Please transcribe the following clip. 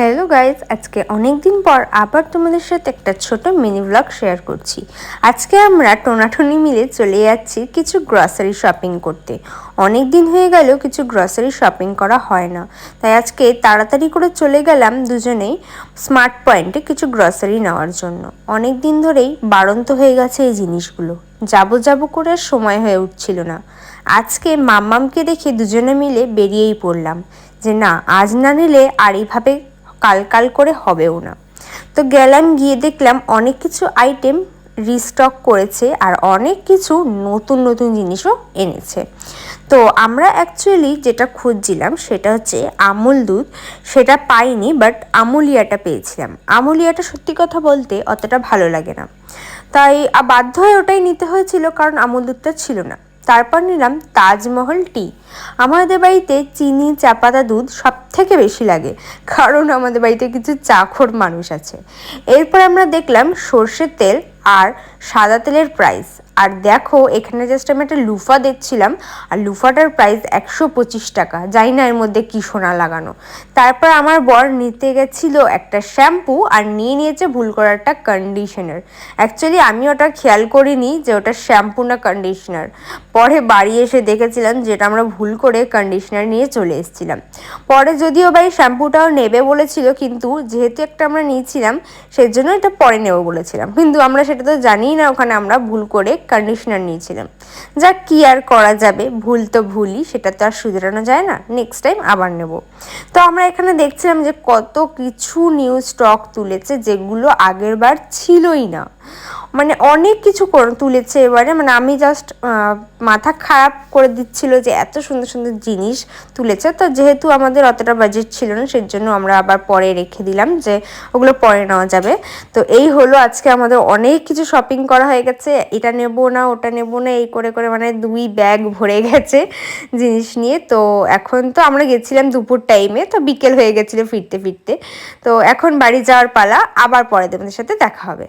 Hello guys, আজকে অনেক দিন পর আবার তোমাদের সাথে একটা ছোট মিনি ব্লগ শেয়ার করছি। আজকে আমরা টোনাটুনি মিলে চলে যাচ্ছি কিছু গ্রসারি শপিং করতে। অনেক দিন হয়ে গেল কিছু গ্রসারি শপিং করা হয় না, তাই আজকে তাড়াতাড়ি করে চলে গেলাম দুজনেই স্মার্ট পয়েন্টে কিছু গ্রসারি নেওয়ার জন্য। অনেক দিন ধরেই বাড়ন্ত হয়ে গেছে এই জিনিসগুলো, যাবো করে সময় হয়ে উঠছিল না। আজকে মাম্মামকে দেখে দুজনে মিলে বেরিয়েই পড়লাম যে না, আজ না নিলে আর এইভাবে কাল করে হবেও না। তো গেলাম, গিয়ে দেখলাম অনেক কিছু আইটেম রিস্টক করেছে আর অনেক কিছু নতুন নতুন জিনিসও এনেছে। তো আমরা অ্যাকচুয়ালি যেটা খুঁজছিলাম সেটা হচ্ছে আমুল দুধ, সেটা পাইনি, বাট আমুলিয়াটা পেয়েছিলাম। আমুলিয়াটা সত্যি কথা বলতে অতটা ভালো লাগে না, তাই বাধ্য হয়ে ওটাই নিতে হয়েছিল, কারণ আমুল দুধটা ছিল না। তারপর নিলাম তাজমহল টি। আমাদের বাড়িতে চিনি চাপাতা দুধ সব থেকে বেশি লাগে, কারণ আমাদের বাড়িতে কিছু চাখর মানুষ আছে। এরপর আমরা দেখলাম সর্ষের তেল আর সাদা তেলের প্রাইস। আর দেখো, এখানে জাস্ট আমি একটা লুফা দেখছিলাম, আর লুফাটার প্রাইস 125 টাকা। জানি না এর মধ্যে কি সোনা লাগানো। তারপর আমার বর নিতে গেছিল একটা শ্যাম্পু, আর নিয়েছে ভুল করে একটা কন্ডিশনার। অ্যাকচুয়ালি আমি ওটা খেয়াল করিনি যে ওটা শ্যাম্পু না কন্ডিশনার। পরে বাড়ি এসে দেখেছিলাম যেটা আমরা ভুল করে কন্ডিশনার নিয়ে চলে এসেছিলাম। পরে যদিও ভাই শ্যাম্পুটাও নেবে বলেছিল, কিন্তু যেহেতু একটা আমরা নিয়েছিলাম সেই জন্য এটা পরে নেবো বলেছিলাম, কিন্তু আমরা সেটা তো জানিই না, ওখানে আমরা ভুল করে কন্ডিশনার নিয়েছিলাম। যা কি আর করা যাবে, ভুল তো ভুলই, সেটা তো আর শুধরানো যায় না। নেক্সট টাইম আবার নেব। তো আমরা এখানে দেখছিলাম যে কত কিছু নিউ স্টক তুলেছে, যেগুলো আগের বার ছিলই না। মানে অনেক কিছু তুলেছে এবারে, মানে আমি জাস্ট মাথা খারাপ করে দিচ্ছিল যে এত সুন্দর সুন্দর জিনিস তুলেছে। তো যেহেতু আমাদের অতটা বাজেট ছিল না, সেজন্য আমরা আবার পরে রেখে দিলাম যে ওগুলো পরে নেওয়া যাবে। তো এই হলো আজকে আমাদের অনেক কিছু শপিং করা হয়ে গেছে। এটা নেব না ওটা নেব না এই করে করে মানে 2 ব্যাগ ভরে গেছে জিনিস নিয়ে। তো এখন তো আমরা গেছিলাম দুপুর টাইমে, তো বিকেল হয়ে গেছিলো ফিরতে ফিরতে। তো এখন বাড়ি যাওয়ার পালা, আবার পরে তোমাদের সাথে দেখা হবে।